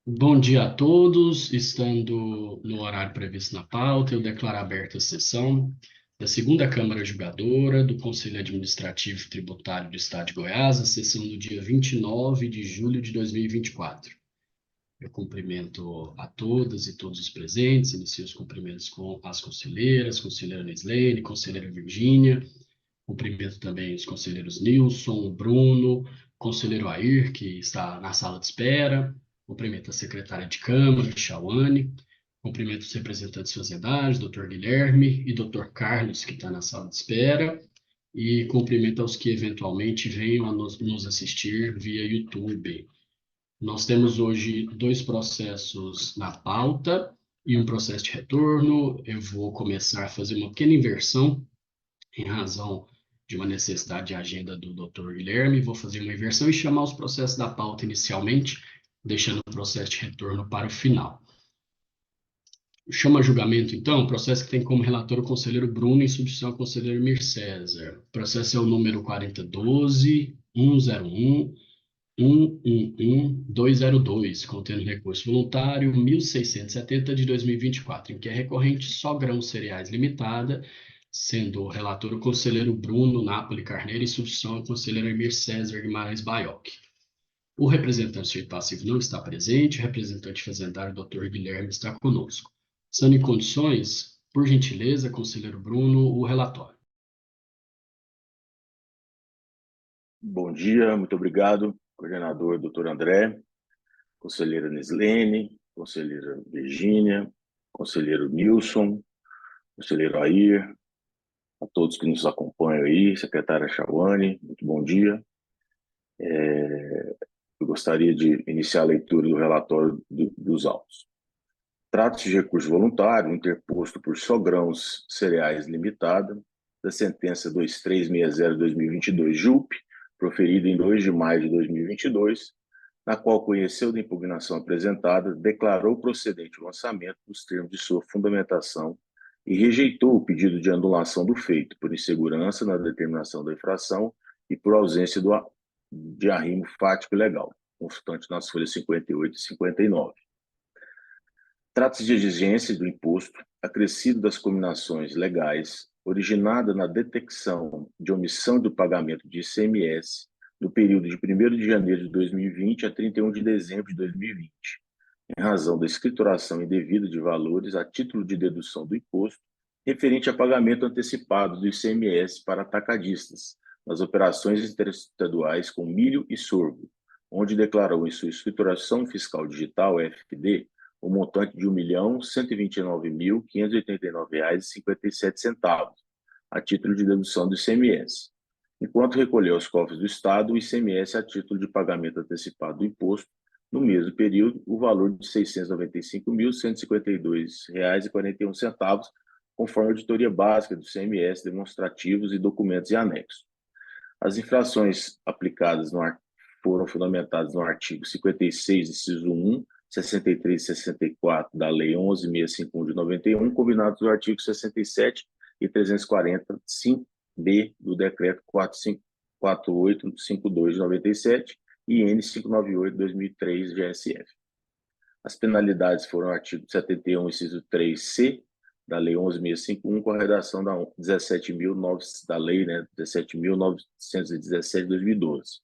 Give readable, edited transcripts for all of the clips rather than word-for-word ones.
Bom dia a todos. Estando no horário previsto na pauta, eu declaro aberta a sessão da Segunda Câmara Julgadora do Conselho Administrativo e Tributário do Estado de Goiás, a sessão do dia 29 de julho de 2024. Eu cumprimento a todas e todos os presentes, inicio os cumprimentos com as conselheiras, conselheira Nislene, conselheira Virgínia, cumprimento também os conselheiros Nilson, Bruno, conselheiro Air, que está na sala de espera, cumprimento a secretária de Câmara, Chauane, cumprimento os representantes da sociedade, doutor Guilherme e doutor Carlos, que está na sala de espera, e cumprimento aos que eventualmente venham a nos assistir via YouTube. Nós temos hoje dois processos na pauta e um processo de retorno. Eu vou começar a fazer uma pequena inversão em razão de uma necessidade de agenda do Dr. Guilherme. Vou fazer uma inversão e chamar os processos da pauta inicialmente, deixando o processo de retorno para o final. Chama a julgamento, então, o processo que tem como relator o conselheiro Bruno, em substituição ao conselheiro Mir César. O processo é o número 4012-101-111-202, contendo recurso voluntário 1670 de 2024, em que é recorrente só Grãos Cereais Limitada, sendo o relator o conselheiro Bruno Napoli Carneiro e substituição ao conselheiro Emir César Guimarães Baioc. O representante de passivo não está presente, o representante fazendário, Dr. Guilherme, está conosco. Sendo em condições, por gentileza, conselheiro Bruno, o relatório. Bom dia, muito obrigado, coordenador Dr. André, conselheira Nislene, conselheira Virgínia, conselheiro Nilson, conselheiro Air, a todos que nos acompanham aí, secretária Chauane, muito bom dia. Eu gostaria de iniciar a leitura do relatório dos autos. Trata-se de recurso voluntário interposto por Sogrãos Cereais Limitada, da sentença 2360/2022 JUP, proferida em 2 de maio de 2022, na qual conheceu da impugnação apresentada, declarou procedente o lançamento dos termos de sua fundamentação e rejeitou o pedido de anulação do feito por insegurança na determinação da infração e por ausência de arrimo fático e legal, constante nas folhas 58 e 59. Trata-se de exigência do imposto acrescido das cominações legais, originada na detecção de omissão do pagamento de ICMS no período de 1º de janeiro de 2020 a 31 de dezembro de 2020, em razão da escrituração indevida de valores a título de dedução do imposto referente a pagamento antecipado do ICMS para atacadistas nas operações interestaduais com milho e sorgo, onde declarou em sua escrituração fiscal digital, FFD, o montante de R$ 1.129.589,57, a título de dedução do ICMS, enquanto recolheu aos cofres do Estado o ICMS a título de pagamento antecipado do imposto, no mesmo período, o valor de R$ 695.152,41, conforme a auditoria básica do ICMS, demonstrativos e documentos e anexos. As infrações aplicadas foram fundamentadas no artigo 56, inciso 1, 63 e 64 da Lei 11.651 de 91, combinados do artigo 67 e 340, 5b do Decreto 454852 de 97 e N 598 de 2003 GSF. As penalidades foram o artigo 71, inciso 3c da Lei 11.651, com a redação da 17.900 da Lei, 17.917 de 2012.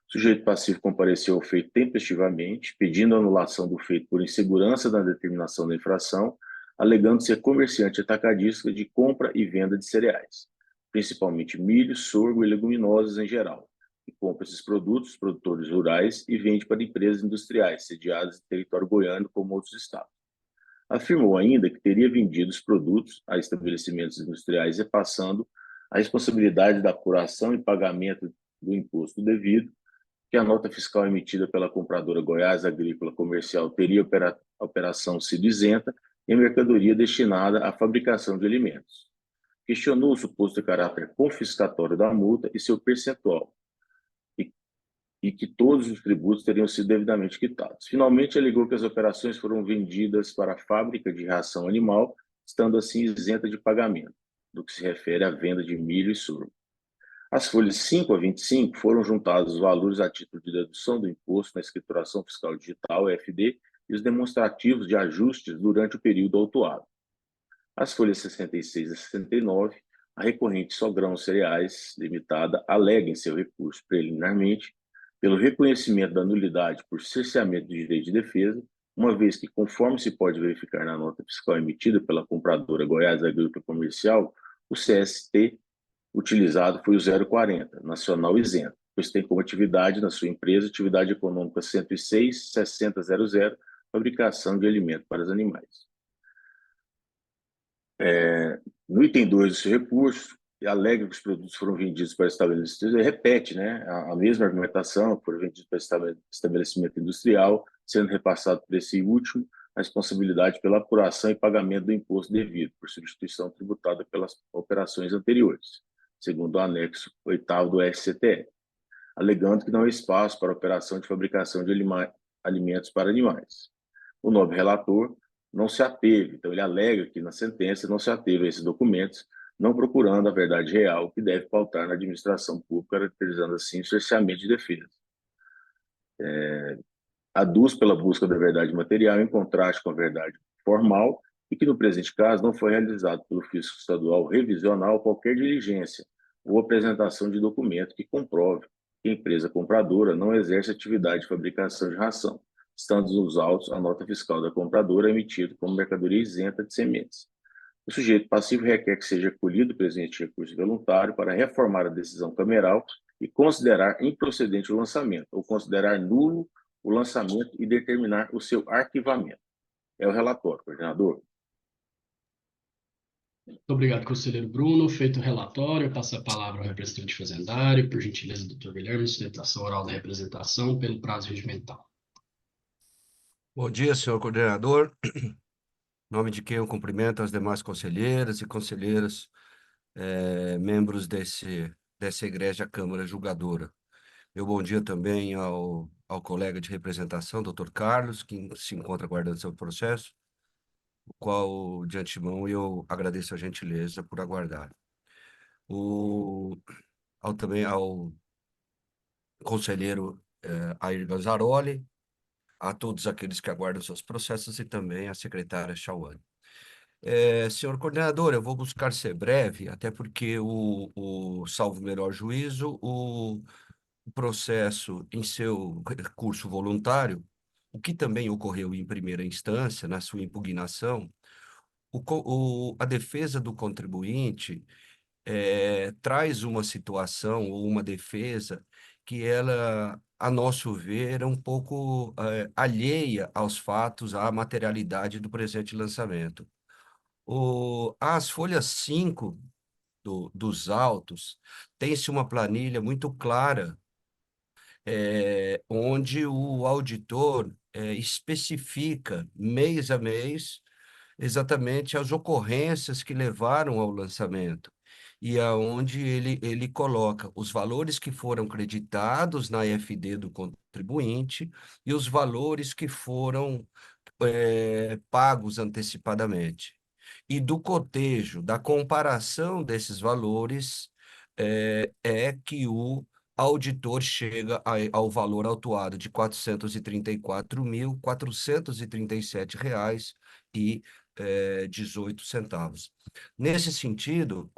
O sujeito passivo compareceu ao feito tempestivamente, pedindo a anulação do feito por insegurança na determinação da infração, alegando ser comerciante atacadista de compra e venda de cereais, principalmente milho, sorgo e leguminosas em geral, e compra esses produtos, produtores rurais, e vende para empresas industriais, sediadas em território goiano como outros estados. Afirmou ainda que teria vendido os produtos a estabelecimentos industriais, repassando a responsabilidade da apuração e pagamento do imposto devido, que a nota fiscal emitida pela compradora Goiás Agrícola Comercial teria a operação sido isenta e a mercadoria destinada à fabricação de alimentos. Questionou o suposto caráter confiscatório da multa e seu percentual, e que todos os tributos teriam sido devidamente quitados. Finalmente, alegou que as operações foram vendidas para a fábrica de ração animal, estando assim isenta de pagamento, do que se refere à venda de milho e sorgo. As folhas 5 a 25 foram juntados os valores a título de dedução do imposto na escrituração fiscal digital, EFD, e os demonstrativos de ajustes durante o período autuado. As folhas 66 a 69, a recorrente Sogrão Cereais Limitada alega em seu recurso preliminarmente pelo reconhecimento da nulidade por cerceamento do direito de defesa, uma vez que, conforme se pode verificar na nota fiscal emitida pela compradora Goiás Agrícola Comercial, o CST utilizado foi o 040, nacional isento, pois tem como atividade na sua empresa atividade econômica 106.6000, fabricação de alimento para os animais. No item 2 do seu recurso, alega que os produtos foram vendidos para estabelecimentos, repete, né, a mesma argumentação, foram vendidos para estabelecimento industrial, sendo repassado por esse último a responsabilidade pela apuração e pagamento do imposto devido, por substituição tributada pelas operações anteriores, segundo o anexo 8º do SCTE, alegando que não há espaço para operação de fabricação de alimentos para animais. O nobre relator não se ateve, então ele alega que na sentença não se ateve a esses documentos, não procurando a verdade real que deve pautar na administração pública, caracterizando assim o cerceamento de defesa. Aduz pela busca da verdade material em contraste com a verdade formal e que no presente caso não foi realizado pelo fisco estadual revisional qualquer diligência ou apresentação de documento que comprove que a empresa compradora não exerce atividade de fabricação de ração, estando nos autos a nota fiscal da compradora emitida como mercadoria isenta de sementes. O sujeito passivo requer que seja acolhido o presente recurso voluntário para reformar a decisão cameral e considerar improcedente o lançamento, ou considerar nulo o lançamento e determinar o seu arquivamento. É o relatório, coordenador. Muito obrigado, conselheiro Bruno. Feito o relatório, passo a palavra ao representante fazendário, por gentileza, doutor Guilherme, sustentação oral da representação pelo prazo regimental. Bom dia, senhor coordenador. Em nome de quem eu cumprimento as demais conselheiras e conselheiras, membros dessa egrégia Câmara Julgadora. Meu bom dia também ao colega de representação, doutor Carlos, que se encontra aguardando seu processo, o qual, de antemão, eu agradeço a gentileza por aguardar. Também ao conselheiro Air Ganzaroli, a todos aqueles que aguardam seus processos e também à secretária Chauane. Senhor coordenador, eu vou buscar ser breve, até porque salvo melhor juízo, o processo em seu recurso voluntário, o que também ocorreu em primeira instância, na sua impugnação, a defesa do contribuinte traz uma situação ou uma defesa que ela, a nosso ver, é um pouco alheia aos fatos, à materialidade do presente lançamento. As folhas 5 dos autos tem-se uma planilha muito clara, onde o auditor especifica mês a mês exatamente as ocorrências que levaram ao lançamento e aonde ele coloca os valores que foram creditados na FD do contribuinte e os valores que foram pagos antecipadamente. E do cotejo, da comparação desses valores, que o auditor chega ao valor autuado de R$ 434.437,18. Nesse sentido,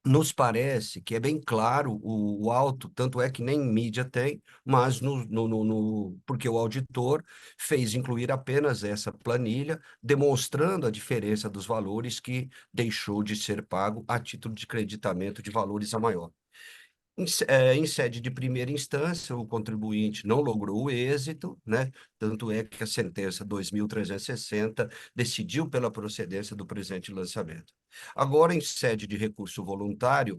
nos parece que é bem claro o auto, tanto é que nem mídia tem, mas porque o auditor fez incluir apenas essa planilha, demonstrando a diferença dos valores que deixou de ser pago a título de creditamento de valores a maior. Em sede de primeira instância, o contribuinte não logrou o êxito, né? Tanto é que a sentença 2.360 decidiu pela procedência do presente lançamento. Agora, em sede de recurso voluntário,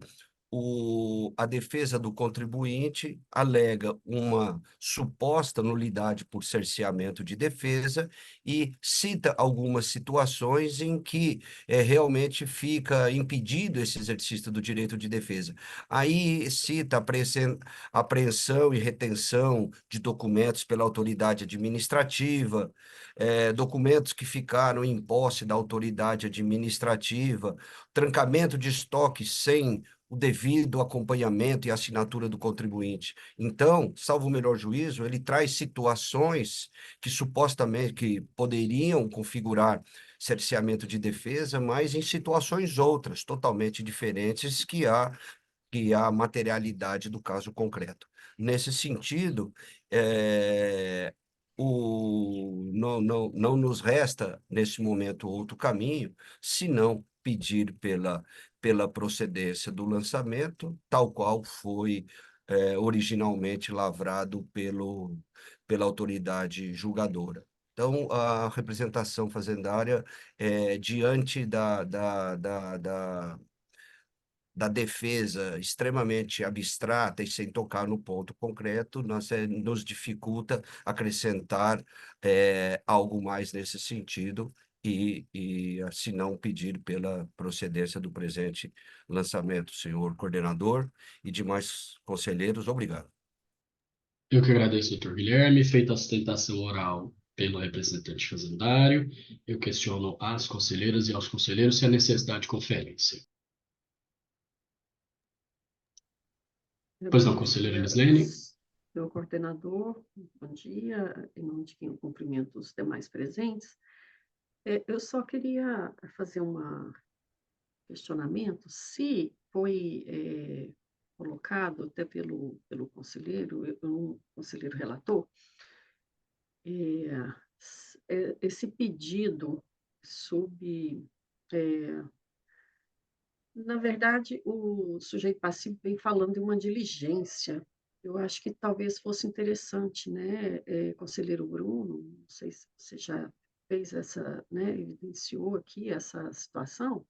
a defesa do contribuinte alega uma suposta nulidade por cerceamento de defesa e cita algumas situações em que realmente fica impedido esse exercício do direito de defesa. Aí cita apreensão e retenção de documentos pela autoridade administrativa, documentos que ficaram em posse da autoridade administrativa, trancamento de estoque sem o devido acompanhamento e assinatura do contribuinte. Então, salvo o melhor juízo, ele traz situações que supostamente que poderiam configurar cerceamento de defesa, mas em situações outras, totalmente diferentes, que há materialidade do caso concreto. Nesse sentido, é, não nos resta, nesse momento, outro caminho, senão pedir pela procedência do lançamento, tal qual foi originalmente lavrado pela autoridade julgadora. Então, a representação fazendária, diante da defesa extremamente abstrata e sem tocar no ponto concreto, nos dificulta acrescentar algo mais nesse sentido se não pedir pela procedência do presente lançamento, senhor coordenador e demais conselheiros. Obrigado. Eu que agradeço, doutor Guilherme. Feita a sustentação oral pelo representante fazendário, eu questiono às conselheiras e aos conselheiros se há necessidade de conferência. Pois não, Bom conselheira dia, Mislene? senhor coordenador, bom dia, em nome de quem eu cumprimento os demais presentes. Eu só queria fazer um questionamento, se foi colocado até pelo conselheiro, um conselheiro relator, esse pedido sob... Na verdade, o sujeito passivo vem falando de uma diligência. Eu acho que talvez fosse interessante, né, conselheiro Bruno, não sei se você já fez essa, né, evidenciou aqui essa situação,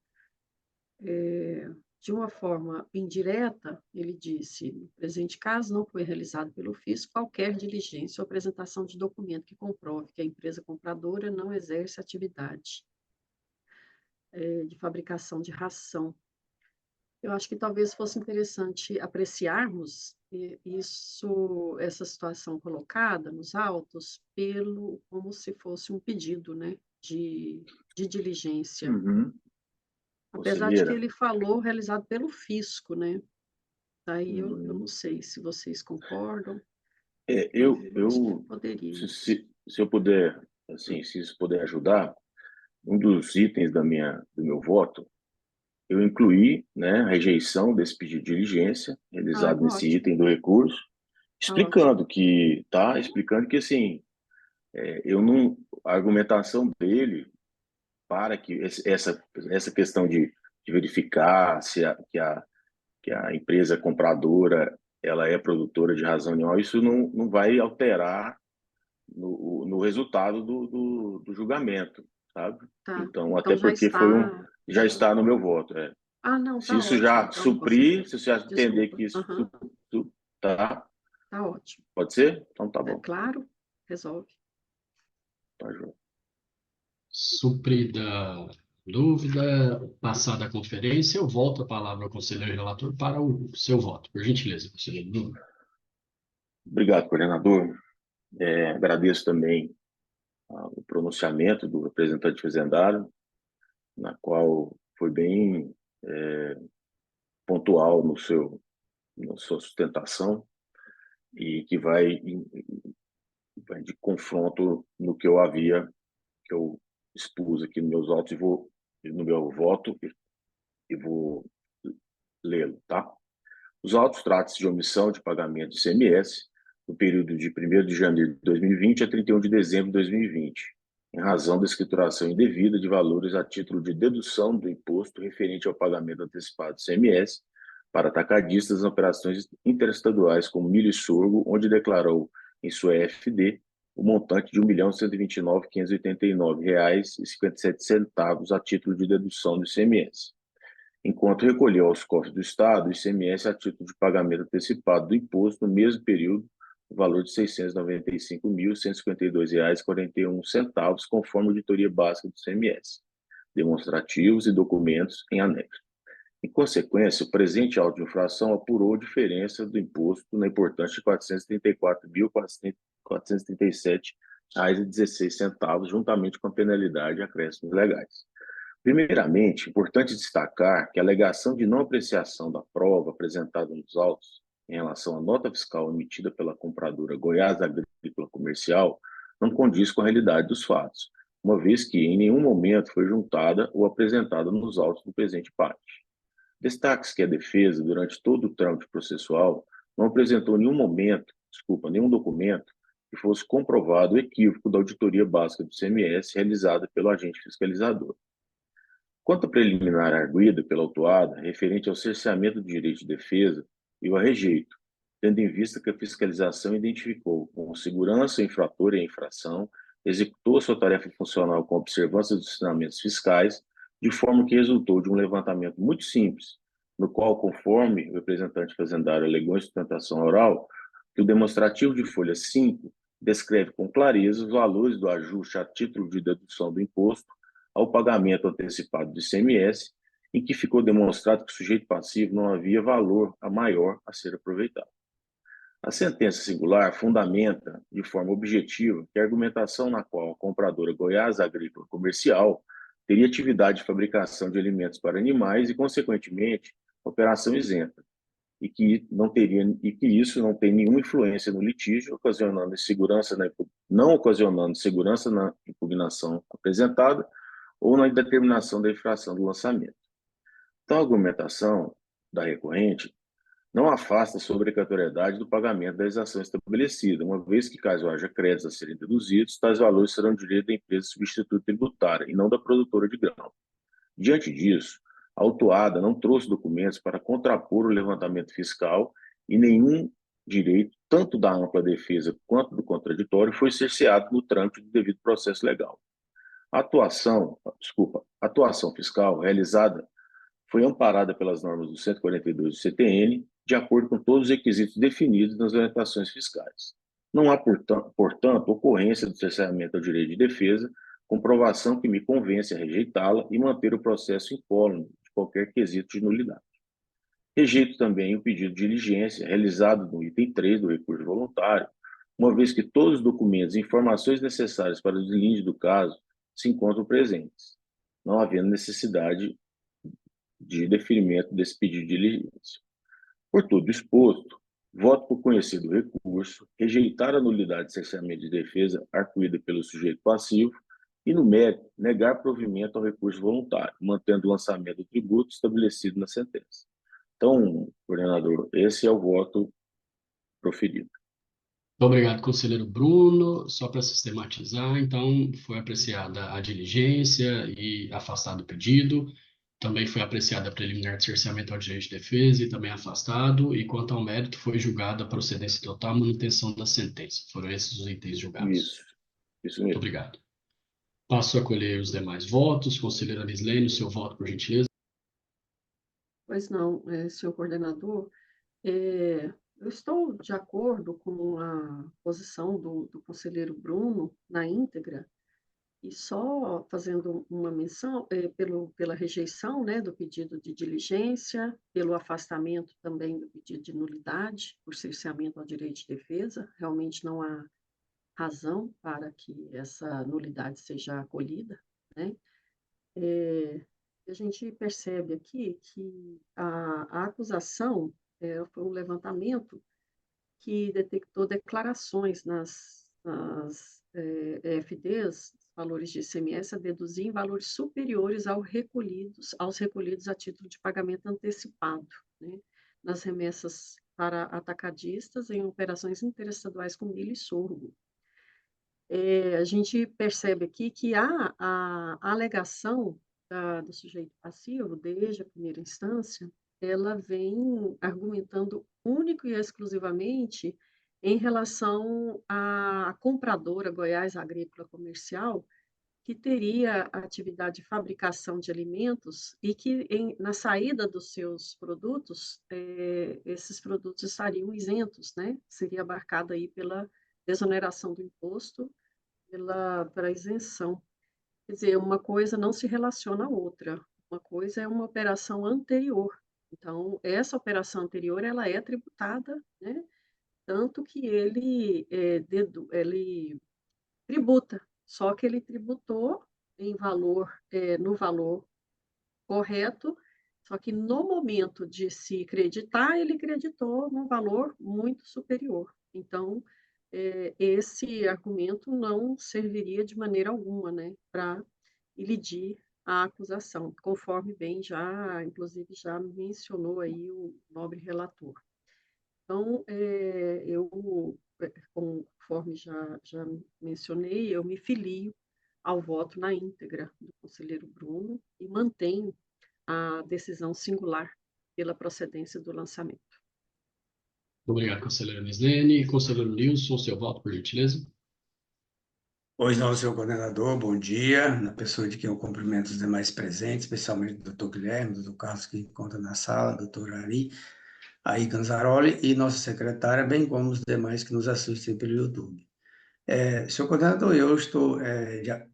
de uma forma indireta, ele disse: no presente caso, não foi realizado pelo fisco qualquer diligência ou apresentação de documento que comprove que a empresa compradora não exerce atividade de fabricação de ração. Eu acho que talvez fosse interessante apreciarmos essa situação colocada nos autos como se fosse um pedido, né, de diligência. Uhum. Apesar de que Conselheira, ele falou realizado pelo fisco, né? Aí eu não uhum. sei se vocês concordam, Eu acho que poderia. se eu puder, assim, se isso puder ajudar, um dos itens do meu voto, eu incluí, né, a rejeição desse pedido de diligência Ah, realizado nesse ótimo, item do recurso, tá ótimo. explicando que, assim, eu não, a argumentação dele para que essa questão de verificar que a empresa compradora ela é produtora de razão animal, isso não vai alterar no resultado do julgamento, sabe? Tá. Então, até Então já porque está. já está no meu voto. Ah, não, Se tá isso ótimo, já então, suprir, conselheiro. se você já entender Desculpa. que isso Aham, tá, tá ótimo. pode ser? Então tá É bom. claro, resolve. Tá, joia. Suprida a dúvida, passada a conferência, eu volto a palavra ao conselheiro relator para o seu voto. Por gentileza, conselheiro Bruno. Obrigado, coordenador. Agradeço também o pronunciamento do representante fazendário, na qual foi bem pontual na sua sustentação e que vai de confronto no que eu expus aqui nos meus autos no meu voto e vou lê-lo, tá? Os autos tratam-se de omissão de pagamento de ICMS no período de 1º de janeiro de 2020 a 31 de dezembro de 2020, em razão da escrituração indevida de valores a título de dedução do imposto referente ao pagamento antecipado de ICMS para atacadistas nas operações interestaduais como milho e sorgo, onde declarou em sua EFD o montante de R$ 1.129.589,57 a título de dedução do ICMS, enquanto recolheu aos cofres do Estado o ICMS a título de pagamento antecipado do imposto no mesmo período, o valor de R$ 695.152,41, conforme a auditoria básica do ICMS, demonstrativos e documentos em anexo. Em consequência, o presente auto de infração apurou a diferença do imposto na importância de R$ 434.437,16, juntamente com a penalidade e acréscimos legais. Primeiramente, importante destacar que a alegação de não apreciação da prova apresentada nos autos em relação à nota fiscal emitida pela compradora Goiás Agrícola Comercial não condiz com a realidade dos fatos, uma vez que em nenhum momento foi juntada ou apresentada nos autos do presente parte. Destaque-se que a defesa, durante todo o trâmite processual, não apresentou nenhum documento que fosse comprovado o equívoco da auditoria básica do CMS realizada pelo agente fiscalizador. Quanto à preliminar arguida pela autuada, referente ao cerceamento do direito de defesa, eu a rejeito, tendo em vista que a fiscalização identificou com segurança o infrator e a infração, executou sua tarefa funcional com observância dos ensinamentos fiscais, de forma que resultou de um levantamento muito simples, no qual, conforme o representante fazendário alegou em sustentação oral, que o demonstrativo de folha 5 descreve com clareza os valores do ajuste a título de dedução do imposto ao pagamento antecipado do ICMS, em que ficou demonstrado que o sujeito passivo não havia valor a maior a ser aproveitado. A sentença singular fundamenta, de forma objetiva, que a argumentação na qual a compradora Goiás Agrícola Comercial teria atividade de fabricação de alimentos para animais e, consequentemente, operação isenta, e que isso não tem nenhuma influência no litígio, não ocasionando segurança na impugnação apresentada ou na determinação da infração do lançamento. Tal argumentação da recorrente não afasta a obrigatoriedade do pagamento da exação estabelecida, uma vez que, caso haja créditos a serem deduzidos, tais valores serão direito da empresa substituta tributária e não da produtora de grão. Diante disso, a autuada não trouxe documentos para contrapor o levantamento fiscal e nenhum direito, tanto da ampla defesa quanto do contraditório, foi cerceado no trâmite do devido processo legal. A atuação fiscal realizada foi amparada pelas normas do 142 do CTN, de acordo com todos os requisitos definidos nas orientações fiscais. Não há, portanto, ocorrência do cerceamento ao direito de defesa, comprovação que me convence a rejeitá-la e manter o processo incólume de qualquer quesito de nulidade. Rejeito também o pedido de diligência realizado no item 3 do recurso voluntário, uma vez que todos os documentos e informações necessárias para o deslinde do caso se encontram presentes, não havendo necessidade de deferimento desse pedido de diligência. Por tudo exposto, voto por conhecido o recurso, rejeitar a nulidade de cerceamento de defesa arguída pelo sujeito passivo e, no mérito, negar provimento ao recurso voluntário, mantendo o lançamento do tributo estabelecido na sentença. Então, coordenador, esse é o voto proferido. Muito obrigado, conselheiro Bruno. Só para sistematizar, então, foi apreciada a diligência e afastado o pedido. Também foi apreciada a preliminar de cerceamento ao direito de defesa e também afastado. E quanto ao mérito, foi julgada a procedência total e manutenção da sentença. Foram esses os itens julgados. Isso Muito mesmo. obrigado. Passo a colher os demais votos. Conselheira Lislene, o seu voto, por gentileza. Pois não, senhor coordenador, eu estou de acordo com a posição do conselheiro Bruno na íntegra, e só fazendo uma menção, pela rejeição, né, do pedido de diligência, pelo afastamento também do pedido de nulidade, por cerceamento ao direito de defesa, realmente não há razão para que essa nulidade seja acolhida, né? A gente percebe aqui que a acusação foi um levantamento que detectou declarações nas EFDs, valores de ICMS, a deduzir em valores superiores aos recolhidos a título de pagamento antecipado, né, nas remessas para atacadistas em operações interestaduais com milho e sorgo. A gente percebe aqui que a alegação do sujeito passivo, desde a primeira instância, ela vem argumentando único e exclusivamente em relação à compradora Goiás Agrícola Comercial, que teria atividade de fabricação de alimentos e que, na saída dos seus produtos, esses produtos estariam isentos, né? Seria abarcado aí pela desoneração do imposto, pela isenção. Quer dizer, uma coisa não se relaciona à outra. Uma coisa é uma operação anterior. Então, essa operação anterior, ela é tributada, né? Tanto que ele tributa, só que ele tributou no valor correto, só que no momento de se creditar, ele creditou num valor muito superior. Então, esse argumento não serviria de maneira alguma, né, para ilidir a acusação, conforme bem já, inclusive, já mencionou aí o nobre relator. Então, conforme já mencionei, eu me filio ao voto na íntegra do conselheiro Bruno e mantenho a decisão singular pela procedência do lançamento. Obrigado, conselheira Mislene. Conselheiro Nilson, seu voto, por gentileza. Pois não, senhor coordenador, bom dia. Na pessoa de quem eu cumprimento os demais presentes, especialmente o doutor Guilherme, o doutor Carlos, que encontra na sala, o doutor Ari, aí Ganzaroli e nossa secretária, bem como os demais que nos assistem pelo YouTube. Senhor coordenador, eu estou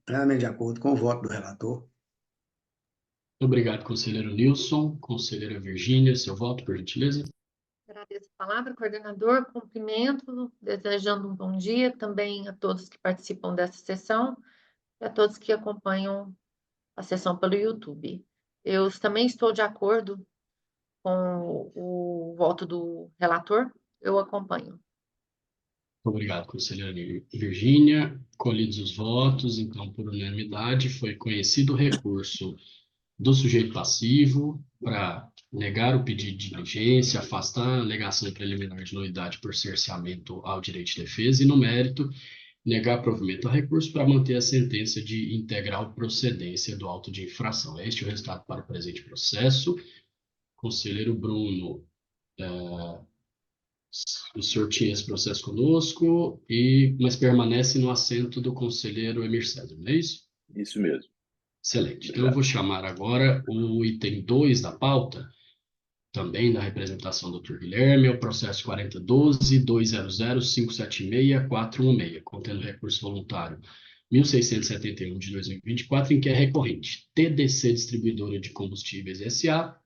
plenamente de acordo com o voto do relator. Obrigado, conselheiro Nilson. Conselheira Virgínia, seu voto, por gentileza. Agradeço a palavra, coordenador. Cumprimento, desejando um bom dia também a todos que participam dessa sessão e a todos que acompanham a sessão pelo YouTube. Eu também estou de acordo com o voto do relator, eu acompanho. Obrigado, conselheira Virgínia. Colhidos os votos, então, por unanimidade, foi conhecido o recurso do sujeito passivo para negar o pedido de diligência, afastar a alegação preliminar de nulidade por cerceamento ao direito de defesa e, no mérito, negar provimento ao recurso para manter a sentença de integral procedência do auto de infração. Este é o resultado para o presente processo. Conselheiro Bruno, o senhor tinha esse processo conosco, mas permanece no assento do conselheiro Emir César, não é isso? Isso mesmo. Excelente. Então, eu vou chamar agora o item 2 da pauta, também da representação do Dr. Guilherme, é o processo 4012-200-576-416, contendo recurso voluntário 1671 de 2024, em que é recorrente TDC Distribuidora de Combustíveis S.A.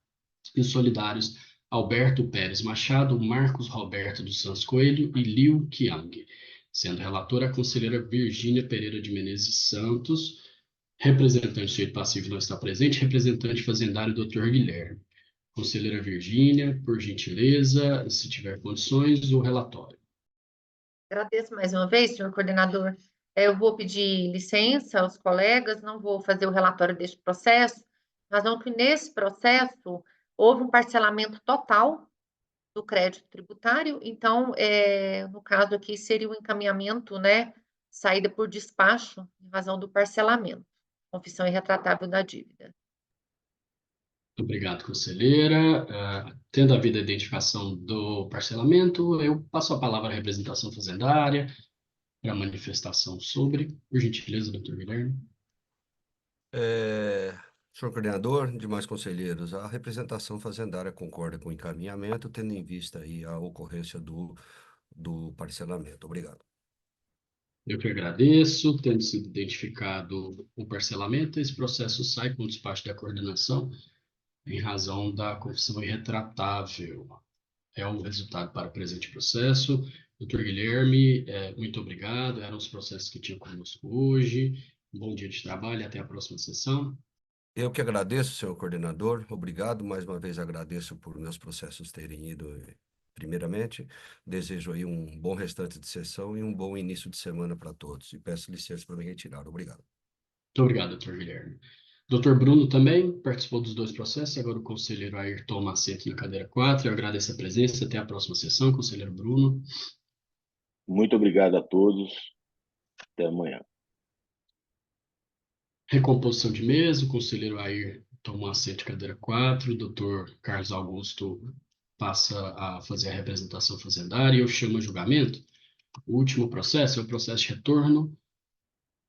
e os solidários Alberto Pérez Machado, Marcos Roberto dos Santos Coelho e Liu Qiang, sendo relatora a conselheira Virgínia Pereira de Menezes Santos. Representante sujeito passivo não está presente. Representante fazendário, Dr. Guilherme. Conselheira Virgínia, por gentileza, se tiver condições, o relatório. Agradeço mais uma vez, senhor coordenador. Eu vou pedir licença aos colegas, não vou fazer o relatório deste processo, mas não que nesse processo houve um parcelamento total do crédito tributário, então, no caso aqui, seria o encaminhamento, né, saída por despacho, em razão do parcelamento, confissão irretratável da dívida. Muito obrigado, conselheira. Tendo havido a identificação do parcelamento, eu passo a palavra à representação fazendária para manifestação sobre, por gentileza, doutor Guilherme. Senhor coordenador, demais conselheiros, a representação fazendária concorda com o encaminhamento, tendo em vista aí a ocorrência do parcelamento. Obrigado. Eu que agradeço. Tendo sido identificado o parcelamento, esse processo sai com o despacho da coordenação em razão da confissão irretratável. É o resultado para o presente processo. Doutor Guilherme, muito obrigado. Eram os processos que tinha conosco hoje. Um bom dia de trabalho e até a próxima sessão. Eu que agradeço, senhor coordenador. Obrigado. Mais uma vez agradeço por meus processos terem ido primeiramente. Desejo aí um bom restante de sessão e um bom início de semana para todos. E peço licença para me retirar. Obrigado. Muito obrigado, doutor Guilherme. Doutor Bruno também participou dos dois processos. Agora o conselheiro Air toma assento na cadeira 4. Eu agradeço a presença. Até a próxima sessão, conselheiro Bruno. Muito obrigado a todos. Até amanhã. Recomposição de mesa, o conselheiro Air toma assento na cadeira 4. O doutor Carlos Augusto passa a fazer a representação fazendária e eu chamo a julgamento. O último processo é o processo de retorno,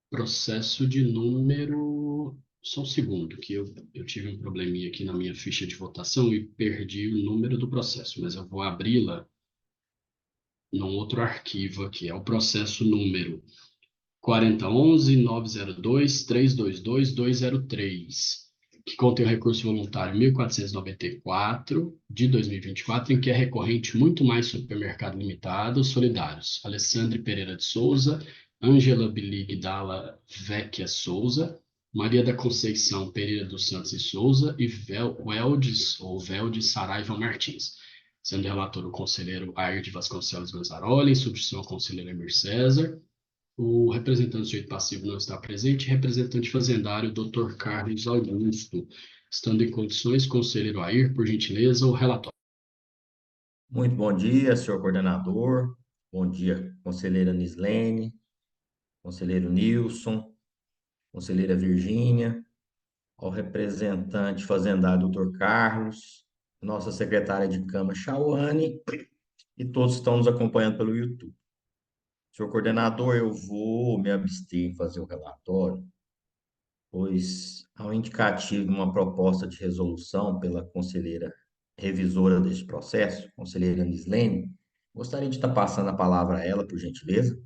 processo de número... Só um segundo, que eu tive um probleminha aqui na minha ficha de votação e perdi o número do processo, mas eu vou abri-la num outro arquivo aqui. É o processo número 4011-902-322-203, que contém o recurso voluntário 1494 de 2024, em que é recorrente Muito Mais Supermercado Limitado, solidários Alessandre Pereira de Souza, Ângela Bilig Dalla Vecchia Souza, Maria da Conceição Pereira dos Santos e Souza e Veldes Saraiva Martins. Sendo relator o conselheiro Air de Vasconcelos Ganzaroli, em substituição ao conselheiro Emir César. O representante do direito passivo não está presente. Representante fazendário, Dr. Carlos Augusto. Estando em condições, conselheiro Air, por gentileza, o relatório. Muito bom dia, senhor coordenador. Bom dia, conselheira Nislene, conselheiro Nilson, conselheira Virgínia, ao representante fazendário, doutor Carlos, nossa secretária de Câmara, Chauane, e todos que estão nos acompanhando pelo YouTube. Senhor coordenador, eu vou me abster em fazer o relatório, pois há um indicativo de uma proposta de resolução pela conselheira revisora deste processo, conselheira Nislene. Gostaria de estar passando a palavra a ela, por gentileza.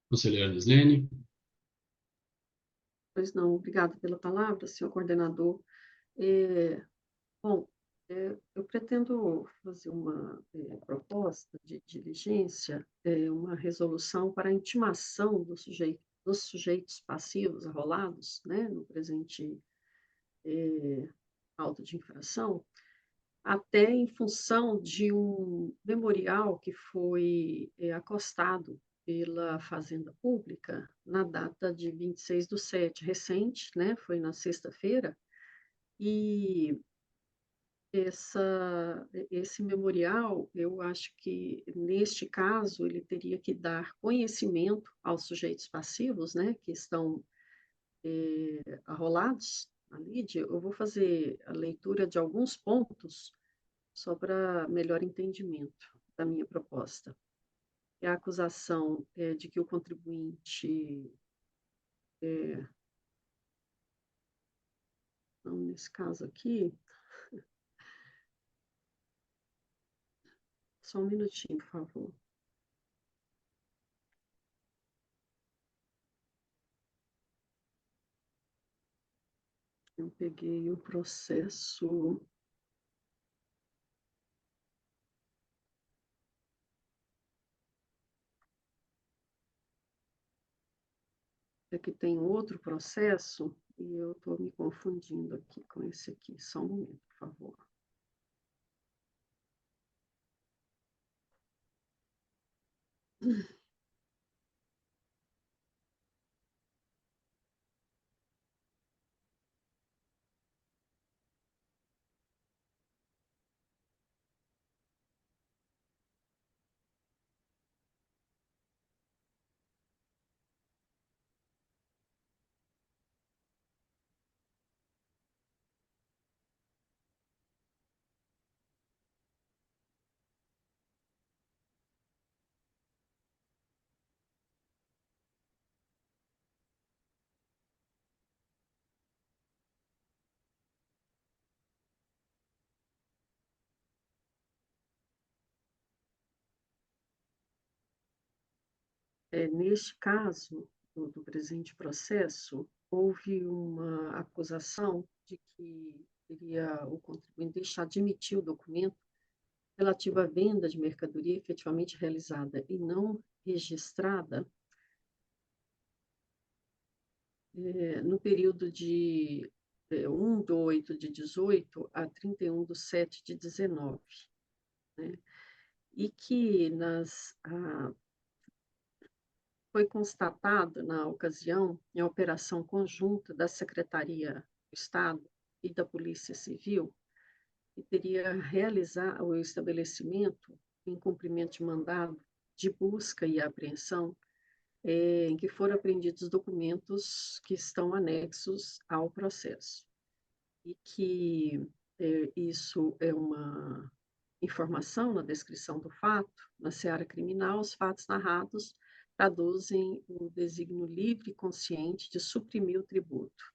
Conselheira Lislene. Pois não, obrigada pela palavra, senhor coordenador. Bom, eu pretendo fazer uma proposta de diligência, uma resolução para a intimação dos sujeitos passivos arrolados, né, no presente auto de infração, até em função de um memorial que foi acostado pela Fazenda Pública na data de 26/7, recente, né, foi na sexta-feira, e esse memorial, eu acho que, neste caso, ele teria que dar conhecimento aos sujeitos passivos, né, que estão arrolados ali. Eu vou fazer a leitura de alguns pontos, só para melhor entendimento da minha proposta. É a acusação de que o contribuinte, não, nesse caso aqui, só um minutinho, por favor. Eu peguei o processo. É que tem outro processo e eu estou me confundindo aqui com esse aqui. Só um momento, por favor. Neste caso, do presente processo, houve uma acusação de que teria o contribuinte deixar de emitir o documento relativo à venda de mercadoria efetivamente realizada e não registrada no período de 1/8/18 a 31/7 de 19, né? E que foi constatado, na ocasião, em operação conjunta da Secretaria do Estado e da Polícia Civil, que teria realizado o estabelecimento em cumprimento de mandado de busca e apreensão, em que foram apreendidos documentos que estão anexos ao processo. E que isso é uma informação na descrição do fato, na seara criminal, os fatos narrados traduzem o desígnio livre e consciente de suprimir o tributo.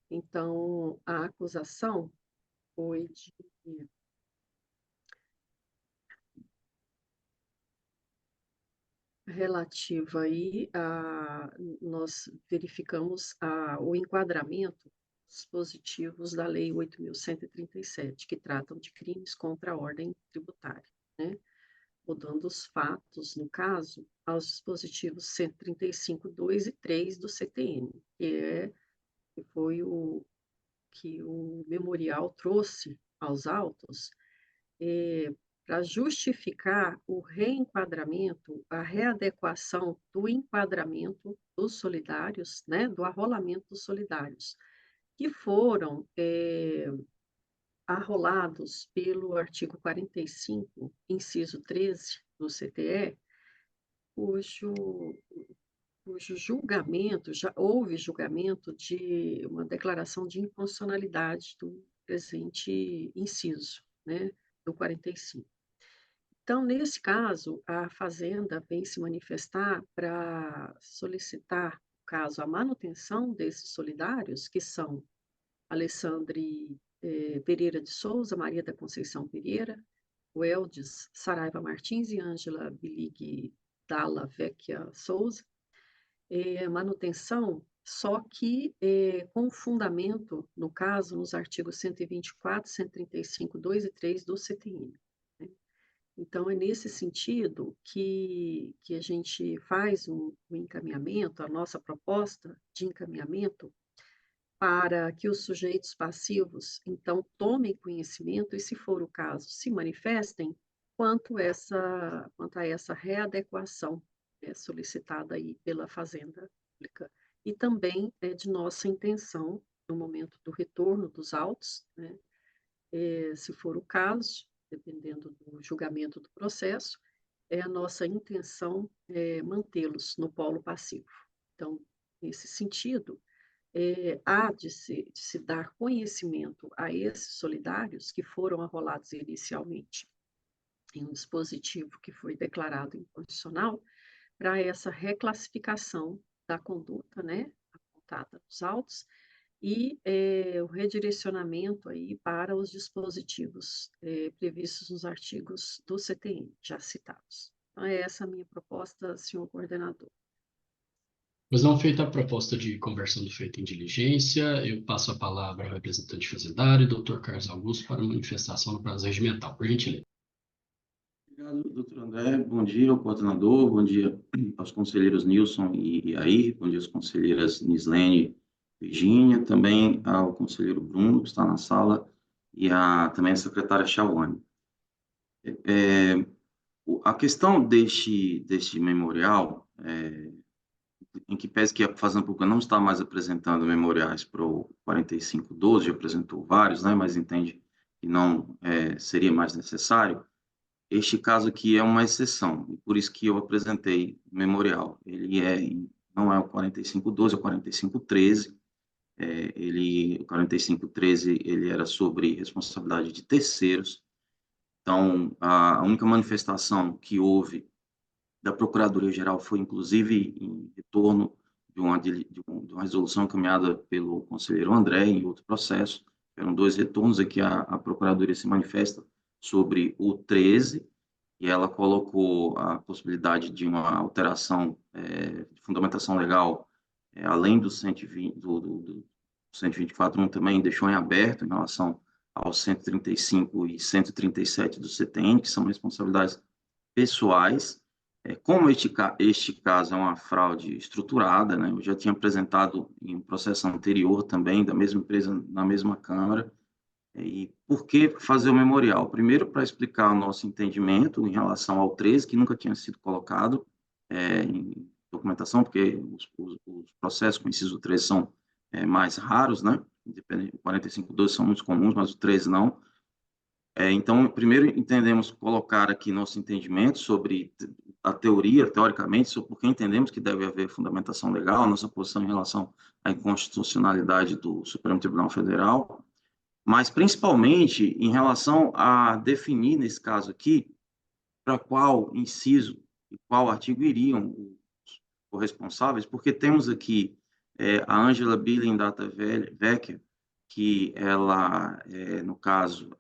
Então, a acusação foi relativa aí nós verificamos o enquadramento dispositivos da Lei 8.137, que tratam de crimes contra a ordem tributária, né? ou dando os fatos, no caso, aos dispositivos 135.2 e 3 do CTN, que foi o que o memorial trouxe aos autos, para justificar o reenquadramento, a readequação do enquadramento dos solidários, né, do arrolamento dos solidários, que foram arrolados pelo artigo 45, inciso 13 do CTE, cujo, cujo julgamento, já houve julgamento de uma declaração de inconstitucionalidade do presente inciso, né, do 45. Então, nesse caso, a Fazenda vem se manifestar para solicitar, no caso, a manutenção desses solidários, que são Alessandre Pereira de Souza, Maria da Conceição Pereira, Weldes Saraiva Martins e Ângela Bilig Dalla Vecchia Souza, manutenção, só que com fundamento, no caso, nos artigos 124, 135, 2 e 3 do CTN. Né? Então, é nesse sentido que a gente faz um encaminhamento, a nossa proposta de encaminhamento, para que os sujeitos passivos, então, tomem conhecimento e, se for o caso, se manifestem quanto a essa readequação solicitada aí pela Fazenda Pública. E também é de nossa intenção, no momento do retorno dos autos, né, se for o caso, dependendo do julgamento do processo, é a nossa intenção mantê-los no polo passivo. Então, nesse sentido, há de se dar conhecimento a esses solidários que foram arrolados inicialmente em um dispositivo que foi declarado inconstitucional, para essa reclassificação da conduta, né, apontada nos autos, e o redirecionamento aí para os dispositivos previstos nos artigos do CTN, já citados. Então, é essa a minha proposta, senhor coordenador. Pois não feita a proposta de conversão do feito em diligência, eu passo a palavra ao representante fazendário, Dr. Carlos Augusto, para manifestação do prazo regimental. Por gentileza. Obrigado, doutor André. Bom dia ao coordenador, bom dia aos conselheiros Nilson e Air, bom dia às conselheiras Nislene e Virgínia, também ao conselheiro Bruno, que está na sala, e também a secretária Chauane. A questão deste memorial, em que pese que a Fazenda Pública não está mais apresentando memoriais para o 4512, já apresentou vários, né, mas entende que não seria mais necessário. Este caso aqui é uma exceção, e por isso que eu apresentei o memorial. Ele não é o 4512, é o 4513. O 4513 ele era sobre responsabilidade de terceiros. Então, a única manifestação que houve da Procuradoria-Geral foi, inclusive, em retorno de uma resolução encaminhada pelo conselheiro André em outro processo. Eram 2 retornos aqui, a Procuradoria se manifesta sobre o 13, e ela colocou a possibilidade de uma alteração de fundamentação legal, além do 120, do 124.1 também deixou em aberto em relação aos 135 e 137 do CTN, que são responsabilidades pessoais. Como este caso é uma fraude estruturada, né, eu já tinha apresentado em um processo anterior também, da mesma empresa, na mesma Câmara. E por que fazer o memorial? Primeiro, para explicar o nosso entendimento em relação ao 13, que nunca tinha sido colocado em documentação, porque os processos com inciso 13 são mais raros, né? O 4512 são muito comuns, mas o 13 não. Então, primeiro entendemos colocar aqui nosso entendimento sobre a teoria, teoricamente, sobre por que entendemos que deve haver fundamentação legal, nossa posição em relação à inconstitucionalidade do Supremo Tribunal Federal, mas principalmente em relação a definir, nesse caso aqui, para qual inciso e qual artigo iriam os corresponsáveis, porque temos aqui a Ângela Billing Data Vecchia, que ela, no caso,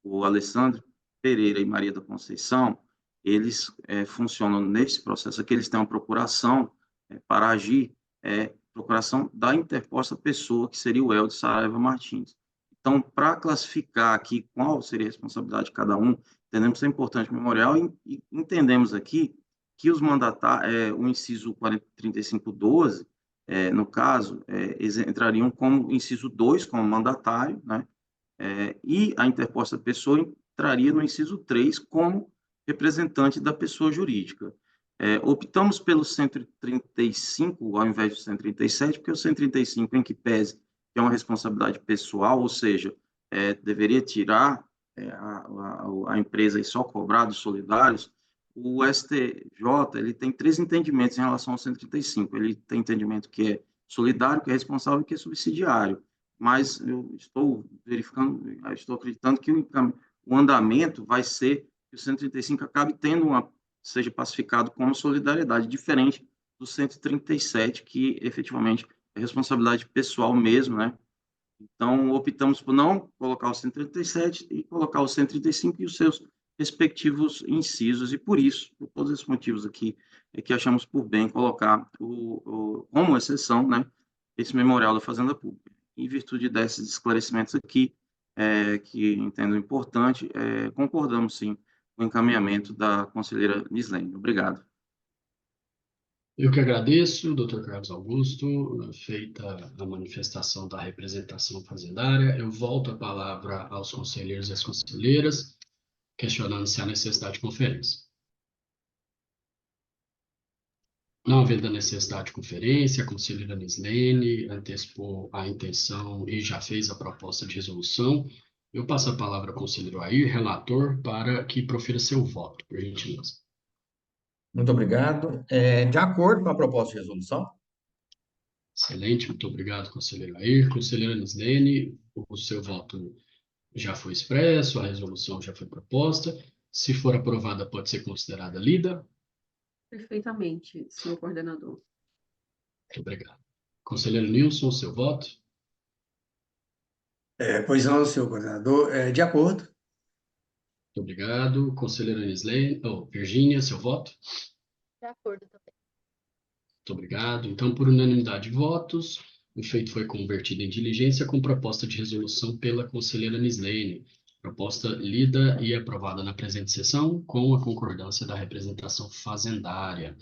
o Alessandro Pereira e Maria da Conceição, eles funcionam nesse processo aqui, eles têm uma procuração para agir, procuração da interposta pessoa, que seria o Weldes Saraiva Martins. Então, para classificar aqui qual seria a responsabilidade de cada um, entendemos que é importante o memorial e entendemos aqui que os mandatários, o inciso 3512, no caso, eles entrariam como inciso 2, como mandatário, né? E a interposta pessoa entraria no inciso 3 como representante da pessoa jurídica. Optamos pelo 135 ao invés do 137, porque o 135, em que pese que é uma responsabilidade pessoal, ou seja, deveria tirar a empresa e só cobrar dos solidários. O STJ ele tem 3 entendimentos em relação ao 135. Ele tem entendimento que é solidário, que é responsável e que é subsidiário. Mas eu estou verificando, estou acreditando que o andamento vai ser que o 135 acabe seja pacificado como solidariedade, diferente do 137, que efetivamente é responsabilidade pessoal mesmo, né? Então, optamos por não colocar o 137 e colocar o 135 e os seus respectivos incisos, e por isso, por todos esses motivos aqui, é que achamos por bem colocar como exceção, né, esse memorial da Fazenda Pública. Em virtude desses esclarecimentos aqui, que entendo importante, concordamos, sim, com o encaminhamento da conselheira Nislene. Obrigado. Eu que agradeço, Dr. Carlos Augusto, feita a manifestação da representação fazendária, eu volto a palavra aos conselheiros e às conselheiras, questionando se há necessidade de conferência. Não havendo a necessidade de conferência, a conselheira Nislene antecipou a intenção e já fez a proposta de resolução. Eu passo a palavra ao conselheiro Air, relator, para que profira seu voto, por gentileza. Muito obrigado. De acordo com a proposta de resolução? Excelente, muito obrigado, conselheiro Air. Conselheira Nislene, o seu voto já foi expresso, a resolução já foi proposta. Se for aprovada, pode ser considerada lida. Perfeitamente, senhor coordenador. Muito obrigado. Conselheiro Nilson, seu voto? Pois não, senhor coordenador, de acordo. Muito obrigado. Conselheira Nislene, Virgínia, seu voto? De acordo também. Muito obrigado. Então, por unanimidade de votos, o feito foi convertido em diligência com proposta de resolução pela conselheira Nislene. Proposta lida e aprovada na presente sessão, com a concordância da representação fazendária.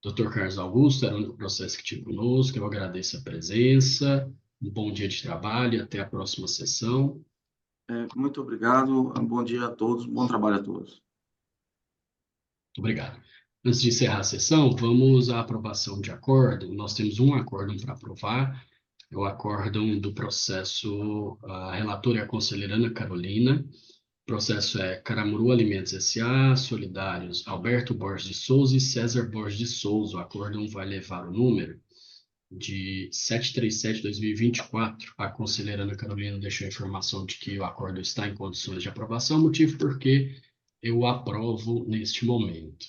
Dr. Carlos Augusto, era o único processo que tive conosco, eu agradeço a presença, um bom dia de trabalho, até a próxima sessão. Muito obrigado, bom dia a todos, bom trabalho a todos. Muito obrigado. Antes de encerrar a sessão, vamos à aprovação de acordo. Nós temos um acórdão para aprovar, é o acórdão do processo, a relatora é a conselheira Ana Carolina. O processo é Caramuru Alimentos S.A., solidários Alberto Borges de Souza e César Borges de Souza. O acórdão vai levar o número de 737/2024. A conselheira Ana Carolina deixou a informação de que o acórdão está em condições de aprovação, motivo porque eu aprovo neste momento.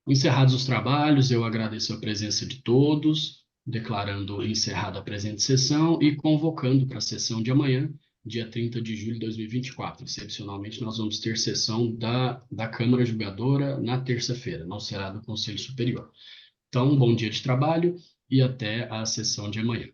Encerrados os trabalhos, eu agradeço a presença de todos, declarando encerrada a presente sessão e convocando para a sessão de amanhã, dia 30 de julho de 2024. Excepcionalmente, nós vamos ter sessão da Câmara Julgadora na terça-feira, não será do Conselho Superior. Então, bom dia de trabalho e até a sessão de amanhã.